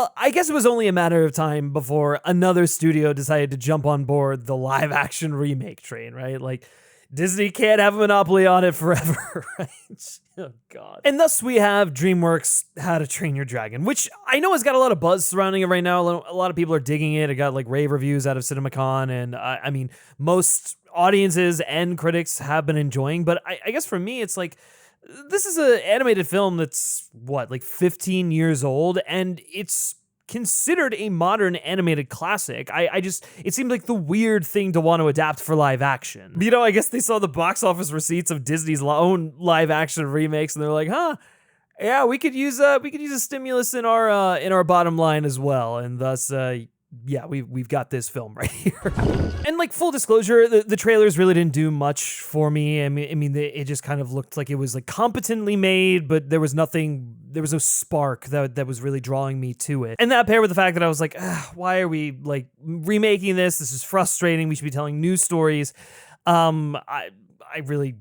Well, I guess it was only a matter of time before another studio decided to jump on board the live action remake train, right? Like, Disney can't have a monopoly on it forever, right? Oh, God. And thus we have DreamWorks How to Train Your Dragon, which I know has got a lot of buzz surrounding it right now. A lot of people are digging it. It got like rave reviews out of CinemaCon, and I mean, most audiences and critics have been enjoying, but I guess for me, it's like, this is an animated film that's, what, like 15 years old, and it's considered a modern animated classic. It seemed like the weird thing to want to adapt for live action. You know, I guess they saw the box office receipts of Disney's own live action remakes, and they're like, huh, yeah, we could use a stimulus in our bottom line as well, and thus, yeah, we've got this film right here. And like, full disclosure, the trailers really didn't do much for me. I mean, it just kind of looked like it was like competently made, but there was no spark that was really drawing me to it. And that paired with the fact that I was like, why are we like remaking this? This is frustrating. We should be telling new stories. I really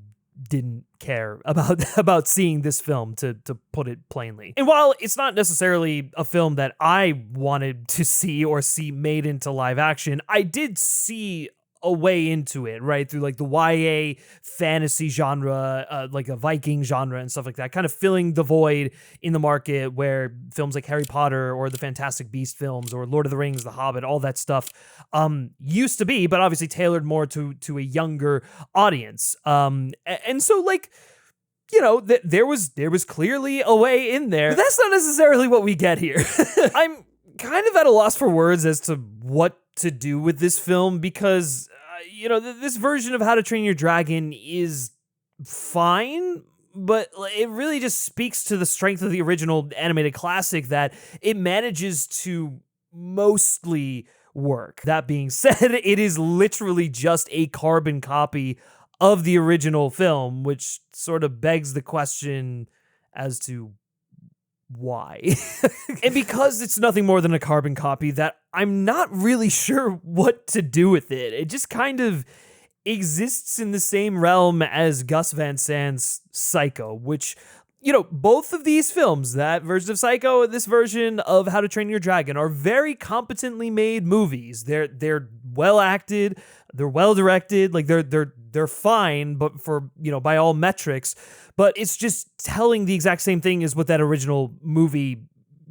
didn't care about seeing this film, to put it plainly. And while it's not necessarily a film that I wanted to see or see made into live action, I did see a way into it, right? Through like the YA fantasy genre, like a Viking genre and stuff like that, kind of filling the void in the market where films like Harry Potter or the Fantastic Beast films or Lord of the Rings, The Hobbit, all that stuff used to be, but obviously tailored more to a younger audience. And so like, you know, there was clearly a way in there, but that's not necessarily what we get here. I'm kind of at a loss for words as to what to do with this film, because you know, this version of How to Train Your Dragon is fine, but it really just speaks to the strength of the original animated classic, that it manages to mostly work. That being said, it is literally just a carbon copy of the original film, which sort of begs the question as to why. And because it's nothing more than a carbon copy, that I'm not really sure what to do with it. It just kind of exists in the same realm as Gus Van Sant's Psycho, which, you know, both of these films, that version of Psycho and this version of How to Train Your Dragon, are very competently made movies. They're well acted, they're well directed, like they're fine, but for, you know, by all metrics, but it's just telling the exact same thing as what that original movie,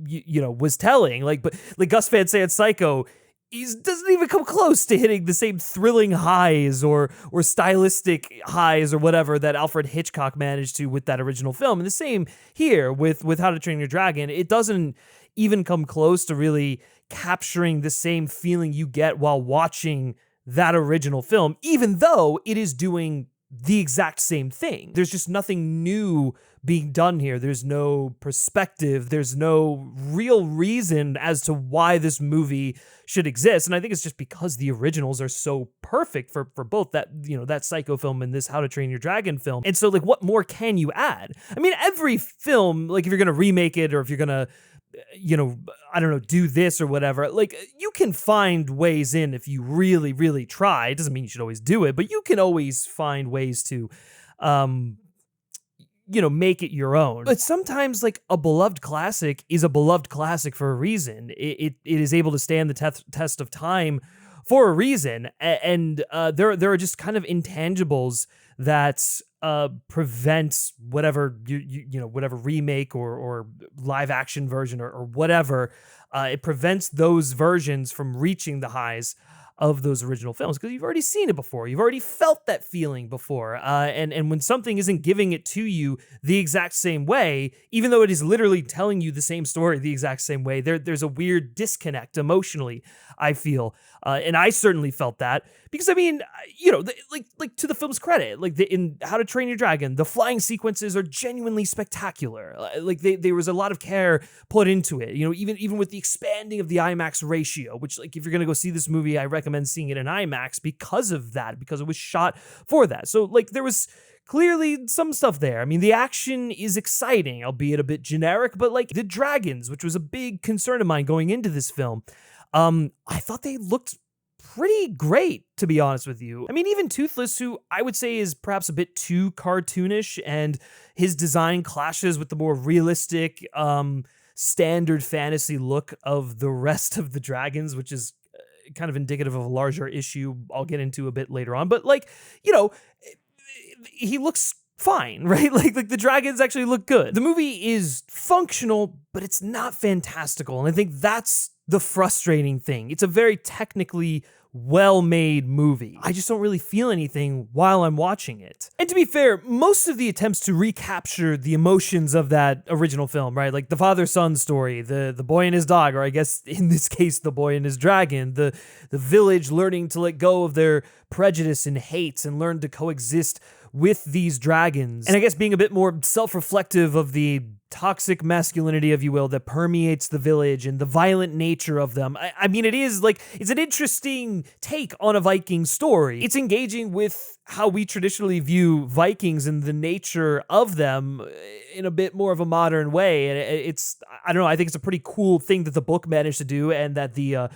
you know, was telling. Like, but like Gus Van Sant's Psycho doesn't even come close to hitting the same thrilling highs or stylistic highs or whatever that Alfred Hitchcock managed to with that original film. And the same here with How to Train Your Dragon. It doesn't even come close to really capturing the same feeling you get while watching that original film, even though it is doing the exact same thing. There's just nothing new being done here. There's no perspective. There's no real reason as to why this movie should exist. And I think it's just because the originals are so perfect for both that, you know, that Psycho film and this How to Train Your Dragon film. And so like, what more can you add? I mean, every film, like if you're going to remake it or if you're going to, you know, I don't know, do this or whatever, like you can find ways in if you really, really try. It doesn't mean you should always do it, but you can always find ways to, you know, make it your own. But sometimes like a beloved classic is a beloved classic for a reason. It is able to stand the test of time for a reason. And there are just kind of intangibles that prevent whatever you know, whatever remake or live action version or whatever, it prevents those versions from reaching the highs of those original films, because you've already seen it before. You've already felt that feeling before. And when something isn't giving it to you the exact same way, even though it is literally telling you the same story the exact same way, there's a weird disconnect emotionally, I feel. And I certainly felt that, because I mean, you know, like to the film's credit, like in How to Train Your Dragon, the flying sequences are genuinely spectacular. Like there was a lot of care put into it, you know, even with the expanding of the IMAX ratio, which, like, if you're going to go see this movie, I recommend seeing it in IMAX because of that, because it was shot for that. So like there was clearly some stuff there. I mean, the action is exciting, albeit a bit generic, but like the dragons, which was a big concern of mine going into this film, I thought they looked pretty great, to be honest with you. I mean, even Toothless, who I would say is perhaps a bit too cartoonish, and his design clashes with the more realistic standard fantasy look of the rest of the dragons, which is kind of indicative of a larger issue I'll get into a bit later on. But like, you know, he looks fine, right? Like the dragons actually look good. The movie is functional, but it's not fantastical. And I think that's the frustrating thing. It's a very technically well-made movie. I just don't really feel anything while I'm watching it. And to be fair, most of the attempts to recapture the emotions of that original film, right? Like the father-son story, the boy and his dog, or I guess in this case, the boy and his dragon, the village learning to let go of their prejudice and hates and learn to coexist with these dragons. And I guess being a bit more self-reflective of the toxic masculinity, if you will, that permeates the village and the violent nature of them. I mean, it is like, it's an interesting take on a Viking story. It's engaging with how we traditionally view Vikings and the nature of them in a bit more of a modern way. And it's, I don't know, I think it's a pretty cool thing that the book managed to do and that the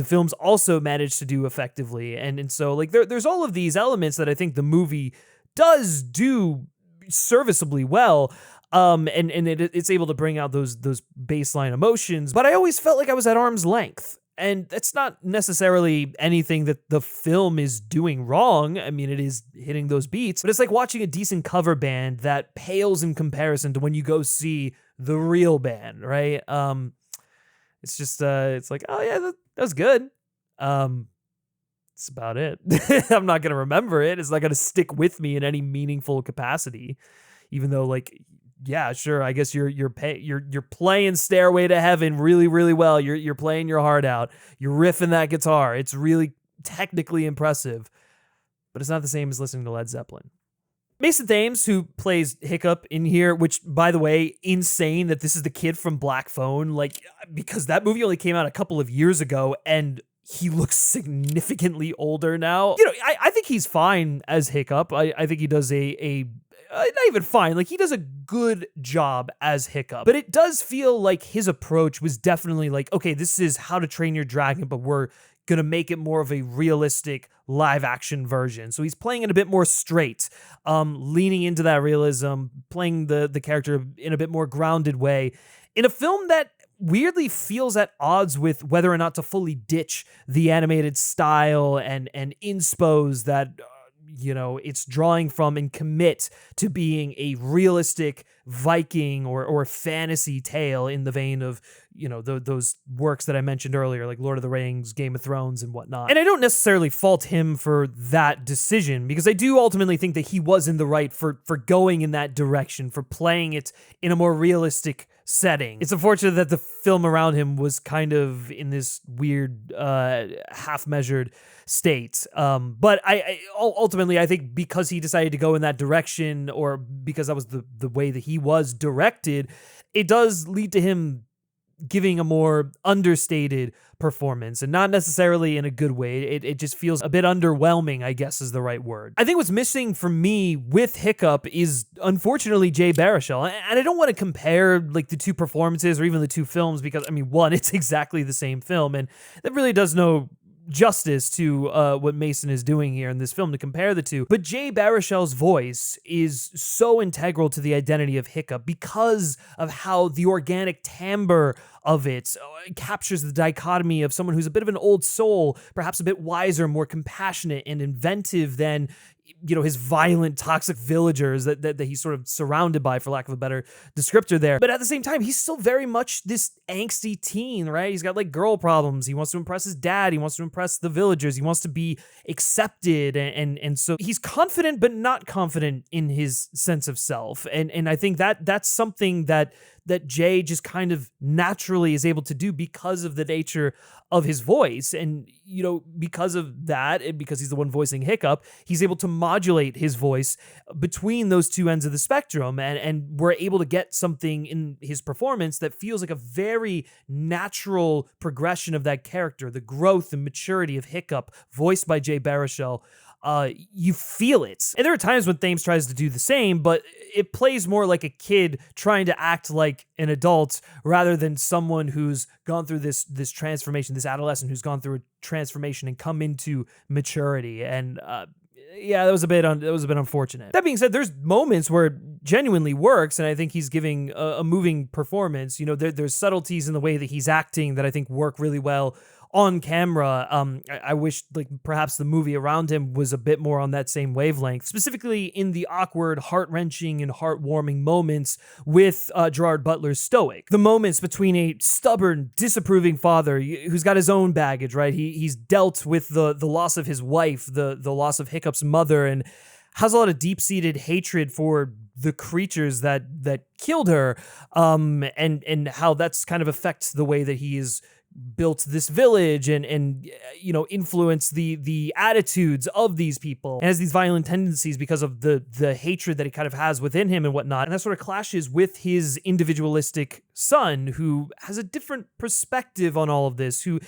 films also managed to do effectively. And so like there's all of these elements that I think the movie does do serviceably well. And it's able to bring out those baseline emotions, but I always felt like I was at arm's length. And that's not necessarily anything that the film is doing wrong. I mean, it is hitting those beats, but it's like watching a decent cover band that pales in comparison to when you go see the real band, right? It's just, it's like, oh yeah, that was good. That's about it. I'm not going to remember it. It's not going to stick with me in any meaningful capacity, even though like, yeah, sure. I guess you're playing Stairway to Heaven really, really well. You're playing your heart out. You're riffing that guitar. It's really technically impressive, but it's not the same as listening to Led Zeppelin. Mason Thames, who plays Hiccup in here, which, by the way, insane that this is the kid from Black Phone, like, because that movie only came out a couple of years ago, and he looks significantly older now. You know, I think he's fine as Hiccup. I think he does not even fine, like he does a good job as Hiccup, but it does feel like his approach was definitely like, okay, this is How to Train Your Dragon, but we're gonna make it more of a realistic live action version. So he's playing it a bit more straight, leaning into that realism, playing the character in a bit more grounded way, in a film that weirdly feels at odds with whether or not to fully ditch the animated style and inspos that you know, it's drawing from and commit to being a realistic Viking or fantasy tale in the vein of, you know, those works that I mentioned earlier, like Lord of the Rings, Game of Thrones, and whatnot. And I don't necessarily fault him for that decision, because I do ultimately think that he was in the right for going in that direction, for playing it in a more realistic setting. It's unfortunate that the film around him was kind of in this weird, half-measured state. But I ultimately, I think because he decided to go in that direction, or because that was the way that he was directed, it does lead to him giving a more understated performance, and not necessarily in a good way. It just feels a bit underwhelming, I guess is the right word. I think what's missing for me with Hiccup is, unfortunately, Jay Baruchel. And I don't want to compare like the two performances or even the two films, because I mean, one, it's exactly the same film, and that really does no justice to what Mason is doing here in this film to compare the two. But Jay Baruchel's voice is so integral to the identity of Hiccup because of how the organic timbre of it captures the dichotomy of someone who's a bit of an old soul, perhaps a bit wiser, more compassionate and inventive than, you know, his violent, toxic villagers that he's sort of surrounded by, for lack of a better descriptor there. But at the same time, he's still very much this angsty teen, right? He's got like girl problems. He wants to impress his dad. He wants to impress the villagers. He wants to be accepted. And so he's confident, but not confident in his sense of self. And I think that's something that Jay just kind of naturally is able to do because of the nature of his voice. And, you know, because of that, and because he's the one voicing Hiccup, he's able to modulate his voice between those two ends of the spectrum. And we're able to get something in his performance that feels like a very natural progression of that character, the growth and maturity of Hiccup, voiced by Jay Baruchel. You feel it. And there are times when Thames tries to do the same, but it plays more like a kid trying to act like an adult rather than someone who's gone through this transformation, this adolescent who's gone through a transformation and come into maturity. And yeah, that was a bit unfortunate. That being said, there's moments where it genuinely works, and I think he's giving a moving performance. You know, there's subtleties in the way that he's acting that I think work really well on camera. I wish like perhaps the movie around him was a bit more on that same wavelength, specifically in the awkward, heart-wrenching and heartwarming moments with Gerard Butler's Stoick. The moments between a stubborn, disapproving father who's got his own baggage, right? He's dealt with the loss of his wife, the loss of Hiccup's mother, and has a lot of deep-seated hatred for the creatures that killed her, and how that's kind of affects the way that he is built this village and you know, influence the attitudes of these people, and has these violent tendencies because of the hatred that he kind of has within him and whatnot. And that sort of clashes with his individualistic son, who has a different perspective on all of this, who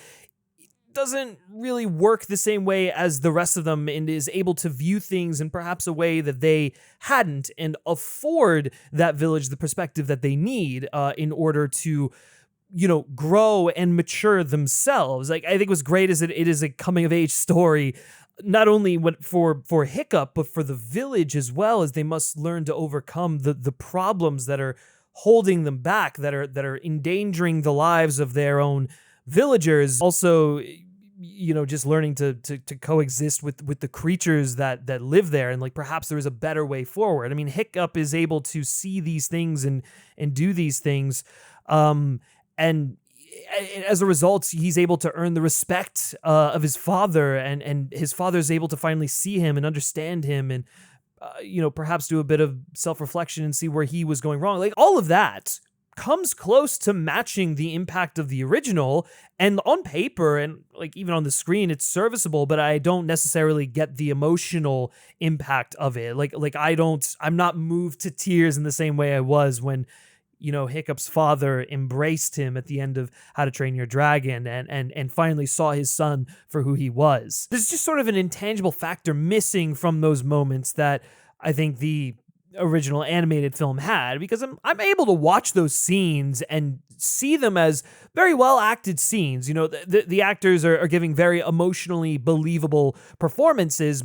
doesn't really work the same way as the rest of them, and is able to view things in perhaps a way that they hadn't, and afford that village the perspective that they need in order to, you know, grow and mature themselves. Like, I think what's great is that it is a coming of age story, not only for Hiccup, but for the village as well, as they must learn to overcome the problems that are holding them back, that are endangering the lives of their own villagers. Also, you know, just learning to coexist with the creatures that live there, and like perhaps there is a better way forward. I mean, Hiccup is able to see these things and do these things, and as a result, he's able to earn the respect of his father, and his father is able to finally see him and understand him, and you know, perhaps do a bit of self-reflection and see where he was going wrong. Like, all of that comes close to matching the impact of the original, and on paper and like even on the screen, it's serviceable, but I don't necessarily get the emotional impact of it. I'm not moved to tears in the same way I was when, you know, Hiccup's father embraced him at the end of How to Train Your Dragon and finally saw his son for who he was. There's just sort of an intangible factor missing from those moments that I think the original animated film had, because I'm able to watch those scenes and see them as very well acted scenes. You know, the actors are giving very emotionally believable performances,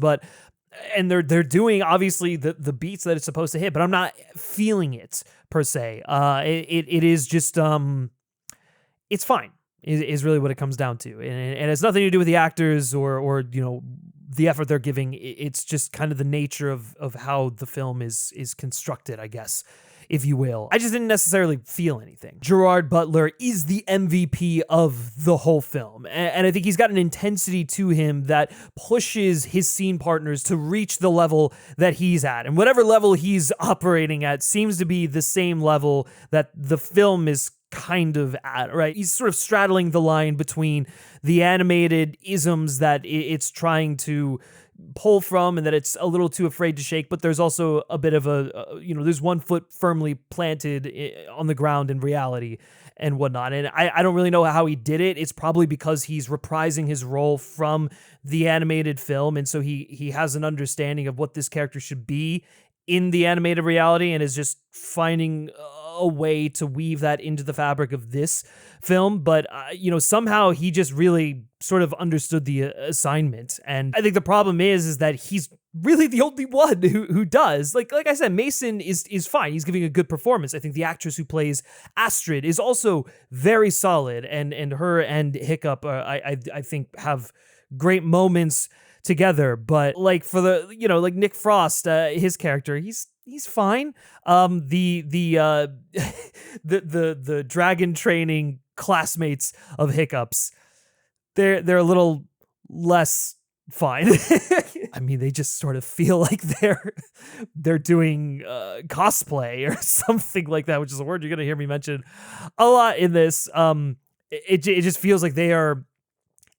and they're doing obviously the beats that it's supposed to hit, but I'm not feeling it per se. It is just it's fine is really what it comes down to, and it has nothing to do with the actors or you know, the effort they're giving. It's just kind of the nature of how the film is constructed, I guess, if you will. I just didn't necessarily feel anything. Gerard Butler is the MVP of the whole film, and I think he's got an intensity to him that pushes his scene partners to reach the level that he's at, and whatever level he's operating at seems to be the same level that the film is kind of at, right? He's sort of straddling the line between the animated isms that it's trying to pull from and that it's a little too afraid to shake, but there's also a bit of you know, there's one foot firmly planted on the ground in reality and whatnot. And I don't really know how he did it. It's probably because he's reprising his role from the animated film, and so he has an understanding of what this character should be in the animated reality, and is just finding a way to weave that into the fabric of this film. But you know, somehow he just really sort of understood the assignment, and I think the problem is that he's really the only one who does. Like I said, Mason is fine. He's giving a good performance. I think the actress who plays Astrid is also very solid, and her and Hiccup I think have great moments together. But like for the, you know, like Nick Frost, his character, he's fine. The dragon training classmates of Hiccup's, they're a little less fine. I mean, they just sort of feel like they're doing cosplay or something like that, which is a word you're gonna hear me mention a lot in this. It just feels like they are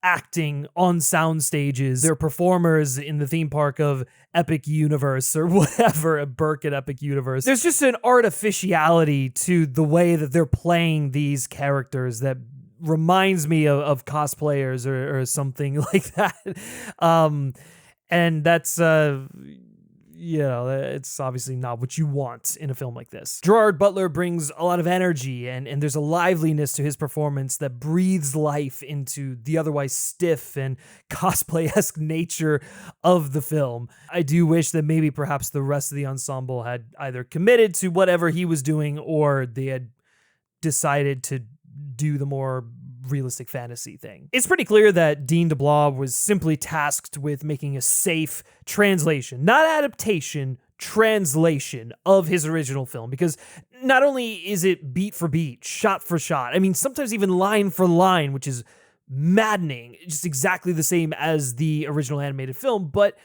acting on sound stages. They're performers in the theme park of Epic Universe or whatever, a Burke at Epic Universe. There's just an artificiality to the way that they're playing these characters that reminds me of cosplayers or something like that. And that's, you it's obviously not what you want in a film like this. Gerard Butler brings a lot of energy, and there's a liveliness to his performance that breathes life into the otherwise stiff and cosplay-esque nature of the film. I do wish that maybe perhaps the rest of the ensemble had either committed to whatever he was doing, or they had decided to do the more realistic fantasy thing. It's pretty clear that Dean DeBlois was simply tasked with making a safe translation, not adaptation, translation of his original film, because not only is it beat for beat, shot for shot, I mean, sometimes even line for line, which is maddening, just exactly the same as the original animated film, but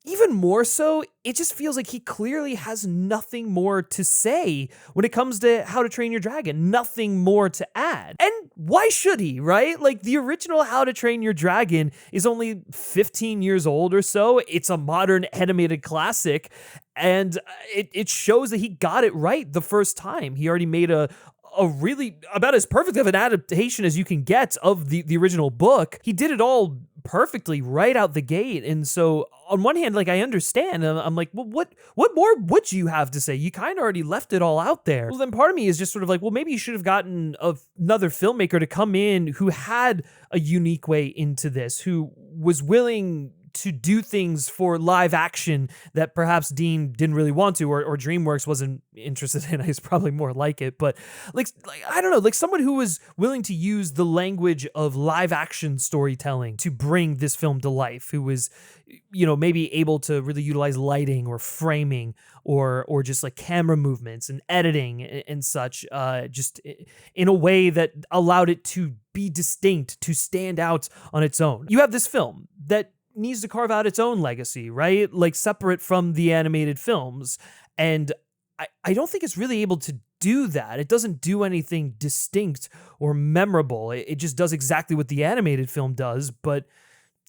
even more so, it just feels like he clearly has nothing more to say when it comes to How to Train Your Dragon, nothing more to add. And why should he, right? Like, the original How to Train Your Dragon is only 15 years old or so. It's a modern animated classic, and it shows that he got it right the first time. He already made a really about as perfect of an adaptation as you can get of the original book. He did it all perfectly right out the gate. And so on one hand, like, I understand, and I'm like, well, what more would you have to say? You kind of already left it all out there. Well, then part of me is just sort of like, well, maybe you should have gotten another filmmaker to come in who had a unique way into this, who was willing to do things for live action that perhaps Dean didn't really want to, or DreamWorks wasn't interested in. It's probably more like it, but like I don't know, like someone who was willing to use the language of live action storytelling to bring this film to life, who was, maybe able to really utilize lighting or framing or just like camera movements and editing and such, just in a way that allowed it to be distinct, to stand out on its own. You have this film that needs to carve out its own legacy, right? Like, separate from the animated films. And I don't think it's really able to do that. It doesn't do anything distinct or memorable. It just does exactly what the animated film does, but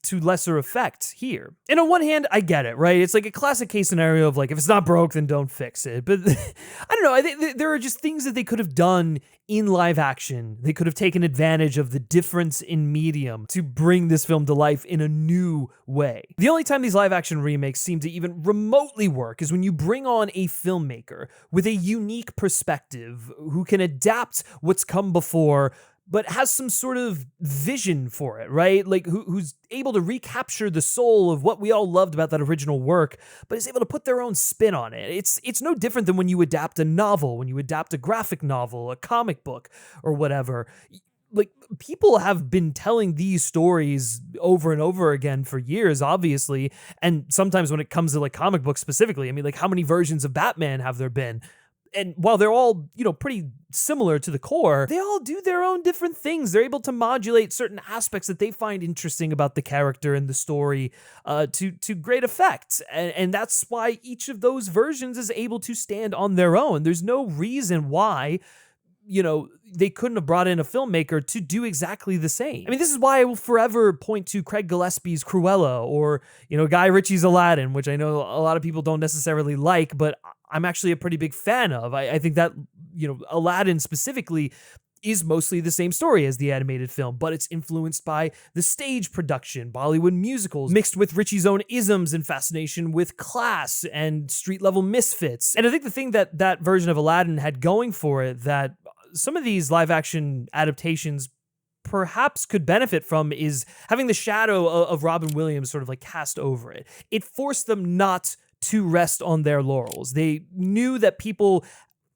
to lesser effect here. And on one hand, I get it, right? It's like a classic case scenario of like, if it's not broke, then don't fix it. But I don't know. I think there are just things that they could have done in live action. They could have taken advantage of the difference in medium to bring this film to life in a new way. The only time these live action remakes seem to even remotely work is when you bring on a filmmaker with a unique perspective who can adapt what's come before, but has some sort of vision for it, right? Like, who's able to recapture the soul of what we all loved about that original work, but is able to put their own spin on it. It's no different than when you adapt a novel, when you adapt a graphic novel, a comic book, or whatever. Like, people have been telling these stories over and over again for years, obviously, and sometimes when it comes to like comic books specifically, I mean, like, how many versions of Batman have there been? And while they're all, pretty similar to the core, they all do their own different things. They're able to modulate certain aspects that they find interesting about the character and the story to great effect. And that's why each of those versions is able to stand on their own. There's no reason why, they couldn't have brought in a filmmaker to do exactly the same. I mean, this is why I will forever point to Craig Gillespie's Cruella or, Guy Ritchie's Aladdin, which I know a lot of people don't necessarily like, but I'm actually a pretty big fan of. I think that, Aladdin specifically is mostly the same story as the animated film, but it's influenced by the stage production, Bollywood musicals, mixed with Ritchie's own isms and fascination with class and street-level misfits. And I think the thing that version of Aladdin had going for it that some of these live-action adaptations perhaps could benefit from is having the shadow of Robin Williams sort of like cast over it. It forced them not to rest on their laurels. They knew that people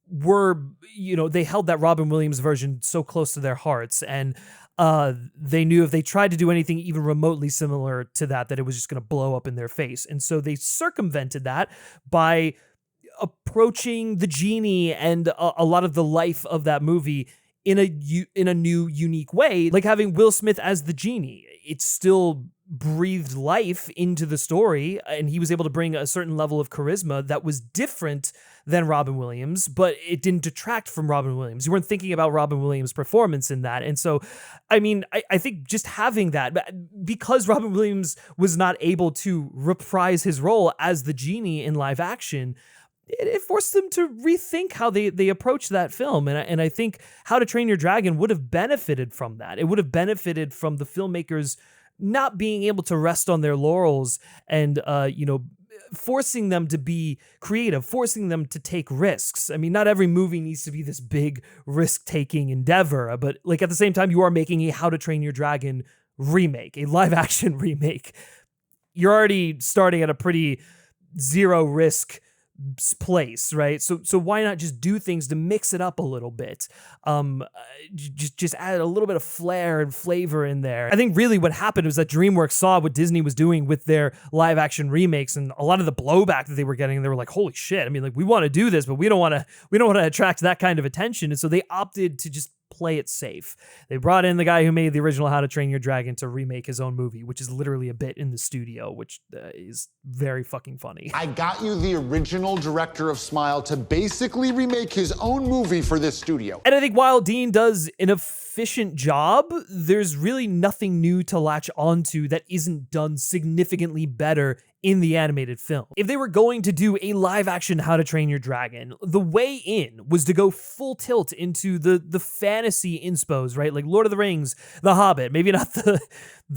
were, they held that Robin Williams version so close to their hearts, and they knew if they tried to do anything even remotely similar to that it was just going to blow up in their face. And so they circumvented that by approaching the genie and a lot of the life of that movie in a new, unique way, like having Will Smith as the genie. It still breathed life into the story, and he was able to bring a certain level of charisma that was different than Robin Williams, but it didn't detract from Robin Williams. You weren't thinking about Robin Williams' performance in that. And so, I mean, I think just having that, because Robin Williams was not able to reprise his role as the genie in live action, it forced them to rethink how they approach that film. And I think How to Train Your Dragon would have benefited from that. It would have benefited from the filmmakers not being able to rest on their laurels and, forcing them to be creative, forcing them to take risks. I mean, not every movie needs to be this big risk-taking endeavor, but like at the same time, you are making a How to Train Your Dragon remake, a live-action remake. You're already starting at a pretty zero risk place, right? So why not just do things to mix it up a little bit? Just add a little bit of flair and flavor in there. I think really what happened was that DreamWorks saw what Disney was doing with their live action remakes, and a lot of the blowback that they were getting, they were like, holy shit, I mean, like, we want to do this, but we don't want to attract that kind of attention. And so they opted to just play it safe. They brought in the guy who made the original How to Train Your Dragon to remake his own movie, which is literally a bit in the studio, which is very fucking funny. I got you the original director of Smile to basically remake his own movie for this studio. And I think while Dean does an efficient job, there's really nothing new to latch onto that isn't done significantly better in the animated film. If they were going to do a live action How to Train Your Dragon, the way in was to go full tilt into the fantasy inspos, right? Like Lord of the Rings, The Hobbit, maybe not the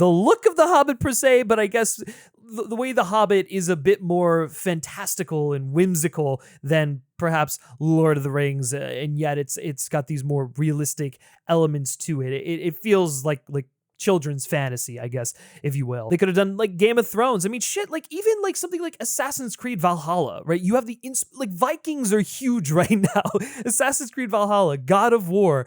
look of The Hobbit per se, but I guess the way The Hobbit is a bit more fantastical and whimsical than perhaps Lord of the Rings, and yet it's got these more realistic elements to it. It feels like children's fantasy, I guess, if you will. They could have done like Game of Thrones. I mean, shit, like even like something like Assassin's Creed Valhalla, right? You have like Vikings are huge right now. Assassin's Creed Valhalla, God of War.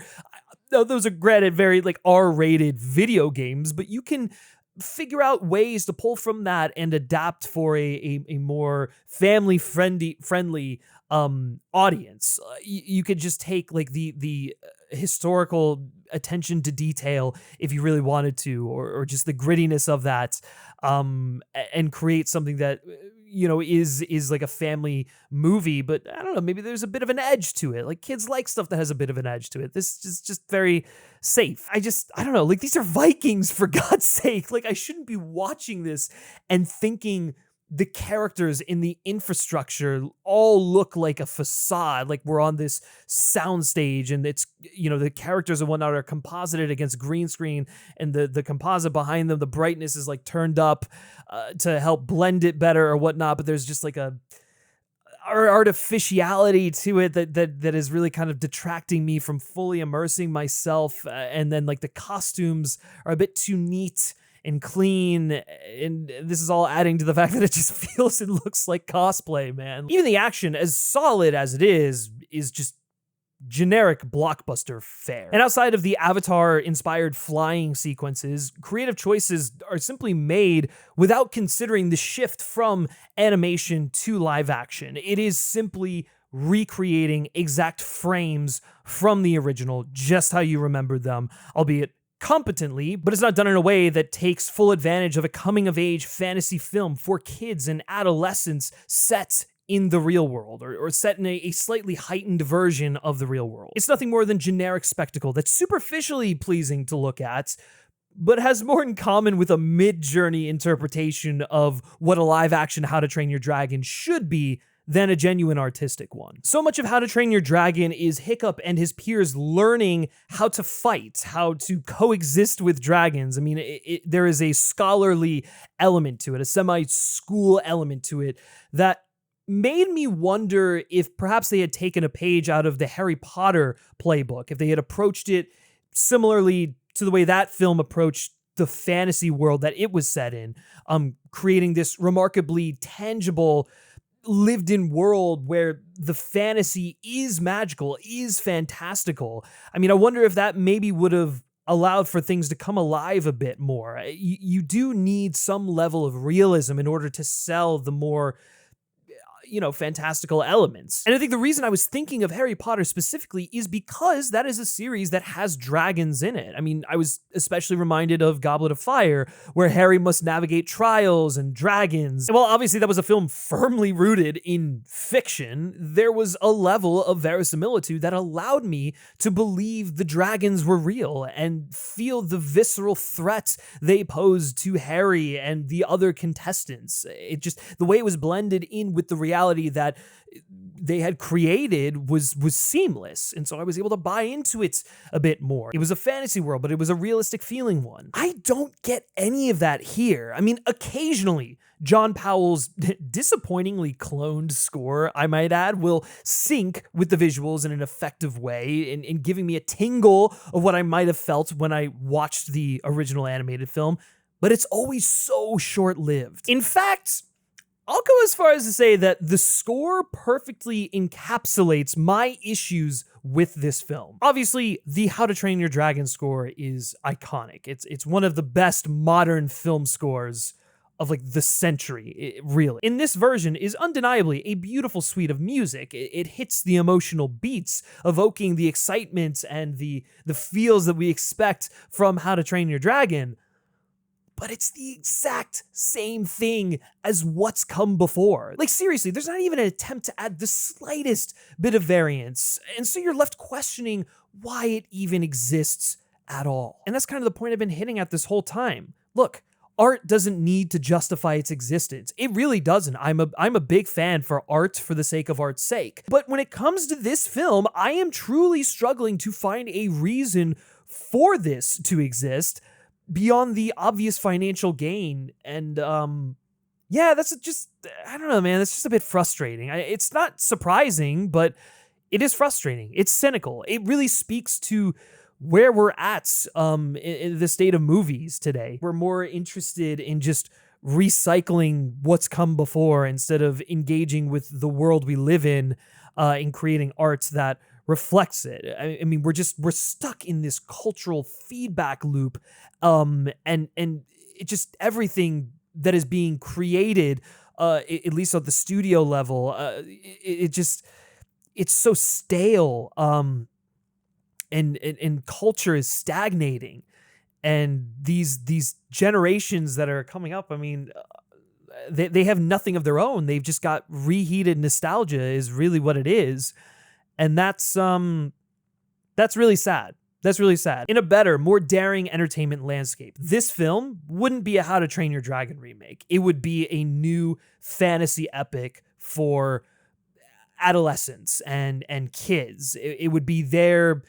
No, those are granted very like R-rated video games, but you can figure out ways to pull from that and adapt for a more family friendly audience. You could just take like the historical attention to detail if you really wanted to, or just the grittiness of that, and create something that is like a family movie, but I don't know, maybe there's a bit of an edge to it. Like kids like stuff that has a bit of an edge to it. This is just very safe. I don't know, like these are Vikings, for God's sake. Like I shouldn't be watching this and thinking the characters in the infrastructure all look like a facade, like we're on this soundstage, and it's, the characters and whatnot are composited against green screen, and the composite behind them, the brightness is like turned up to help blend it better or whatnot, but there's just like a artificiality to it that is really kind of detracting me from fully immersing myself, and then like the costumes are a bit too neat and clean, and this is all adding to the fact that it just feels and looks like cosplay, man. Even the action, as solid as it is just generic blockbuster fare. And outside of the Avatar-inspired flying sequences, creative choices are simply made without considering the shift from animation to live action. It is simply recreating exact frames from the original, just how you remembered them, albeit competently, but it's not done in a way that takes full advantage of a coming-of-age fantasy film for kids and adolescents set in the real world, or set in a slightly heightened version of the real world. It's nothing more than generic spectacle that's superficially pleasing to look at, but has more in common with a mid-journey interpretation of what a live-action How to Train Your Dragon should be than a genuine artistic one. So much of How to Train Your Dragon is Hiccup and his peers learning how to fight, how to coexist with dragons. I mean, there is a scholarly element to it, a semi-school element to it, that made me wonder if perhaps they had taken a page out of the Harry Potter playbook, if they had approached it similarly to the way that film approached the fantasy world that it was set in, creating this remarkably tangible, lived-in world where the fantasy is magical, is fantastical. I mean, I wonder if that maybe would have allowed for things to come alive a bit more. You do need some level of realism in order to sell the more fantastical elements. And I think the reason I was thinking of Harry Potter specifically is because that is a series that has dragons in it. I mean, I was especially reminded of Goblet of Fire, where Harry must navigate trials and dragons. And while obviously that was a film firmly rooted in fiction, there was a level of verisimilitude that allowed me to believe the dragons were real and feel the visceral threat they posed to Harry and the other contestants. It just, the way it was blended in with the reality that they had created was seamless, and so I was able to buy into it a bit more. It was a fantasy world, but it was a realistic feeling one. I don't get any of that here. I mean, occasionally John Powell's disappointingly cloned score, I might add, will sync with the visuals in an effective way in giving me a tingle of what I might have felt when I watched the original animated film, but it's always so short-lived. In fact, I'll go as far as to say that the score perfectly encapsulates my issues with this film. Obviously, the How to Train Your Dragon score is iconic. It's one of the best modern film scores of like the century, really. In this version is undeniably a beautiful suite of music. It hits the emotional beats, evoking the excitement and the feels that we expect from How to Train Your Dragon. But it's the exact same thing as what's come before. Like, seriously, there's not even an attempt to add the slightest bit of variance. And so you're left questioning why it even exists at all. And that's kind of the point I've been hitting at this whole time. Look, art doesn't need to justify its existence. It really doesn't. I'm a big fan for art for the sake of art's sake. But when it comes to this film, I am truly struggling to find a reason for this to exist beyond the obvious financial gain. And yeah, that's just, I don't know, man, that's just a bit frustrating. It's not surprising, but it is frustrating. It's cynical. It really speaks to where we're at in the state of movies today. We're more interested in just recycling what's come before instead of engaging with the world we live in creating art that reflects it. I mean, we're stuck in this cultural feedback loop, and it just everything that is being created, at least at the studio level, it's so stale, and culture is stagnating, and these generations that are coming up, I mean, they have nothing of their own. They've just got reheated nostalgia is really what it is. And that's really sad. That's really sad. In a better, more daring entertainment landscape, this film wouldn't be a How to Train Your Dragon remake. It would be a new fantasy epic for adolescents and kids. It would be their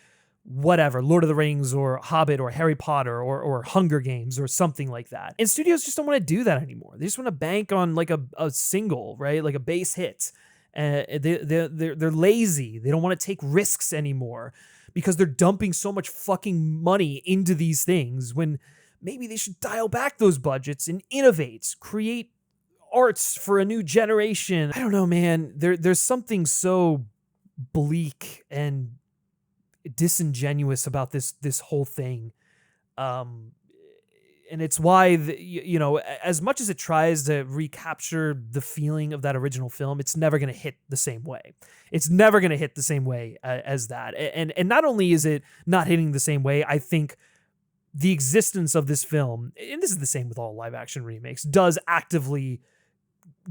whatever, Lord of the Rings or Hobbit or Harry Potter or Hunger Games or something like that. And studios just don't want to do that anymore. They just want to bank on like a single, right? Like a base hit. They're lazy. They don't want to take risks anymore because they're dumping so much fucking money into these things when maybe they should dial back those budgets and innovate, create arts for a new generation. I don't know, man. There's something so bleak and disingenuous about this whole thing. And it's why, as much as it tries to recapture the feeling of that original film, it's never going to hit the same way. It's never going to hit the same way as that. And not only is it not hitting the same way, I think the existence of this film, and this is the same with all live action remakes, does actively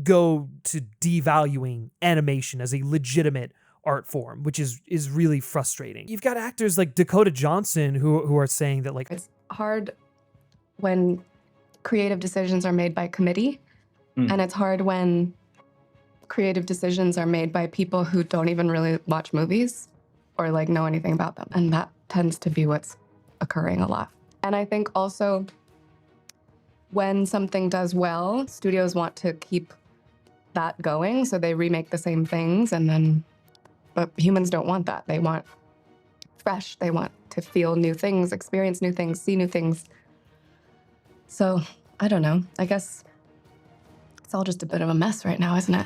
go to devaluing animation as a legitimate art form, which is really frustrating. You've got actors like Dakota Johnson who are saying that, like, it's hard when creative decisions are made by committee, and it's hard when creative decisions are made by people who don't even really watch movies or like know anything about them. And that tends to be what's occurring a lot. And I think also when something does well, studios want to keep that going, so they remake the same things, but humans don't want that. They want fresh. They want to feel new things, experience new things, see new things. So, I don't know. I guess it's all just a bit of a mess right now, isn't it?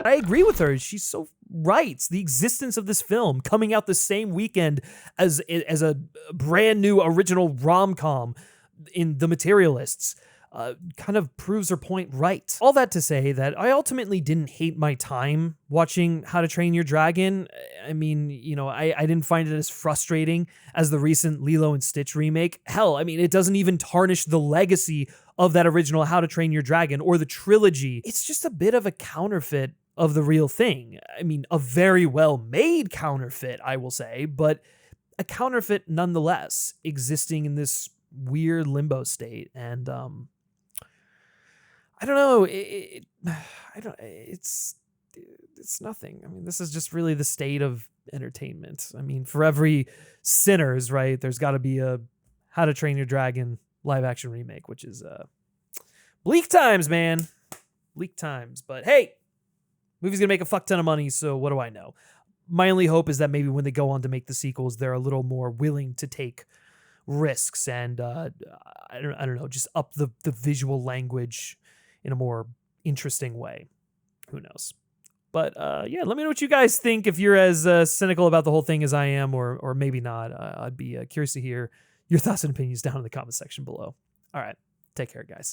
I agree with her. She's so right. The existence of this film coming out the same weekend as a brand new original rom-com in The Materialists kind of proves her point right. All that to say that I ultimately didn't hate my time watching How to Train Your Dragon. I mean, I didn't find it as frustrating as the recent Lilo and Stitch remake. Hell, I mean, it doesn't even tarnish the legacy of that original How to Train Your Dragon or the trilogy. It's just a bit of a counterfeit of the real thing. I mean, a very well-made counterfeit, I will say, but a counterfeit nonetheless, existing in this weird limbo state. And I don't know. It's nothing. I mean, this is just really the state of entertainment. I mean, for every Sinners, right, there's got to be a How to Train Your Dragon live action remake, which is Bleak times, man. Bleak times. But hey, movie's gonna make a fuck ton of money, so what do I know? My only hope is that maybe when they go on to make the sequels, they're a little more willing to take risks and I don't know, just up the visual language in a more interesting way. Who knows? But yeah, let me know what you guys think if you're as cynical about the whole thing as I am, or maybe not. I'd be curious to hear your thoughts and opinions down in the comment section below. All right, take care, guys.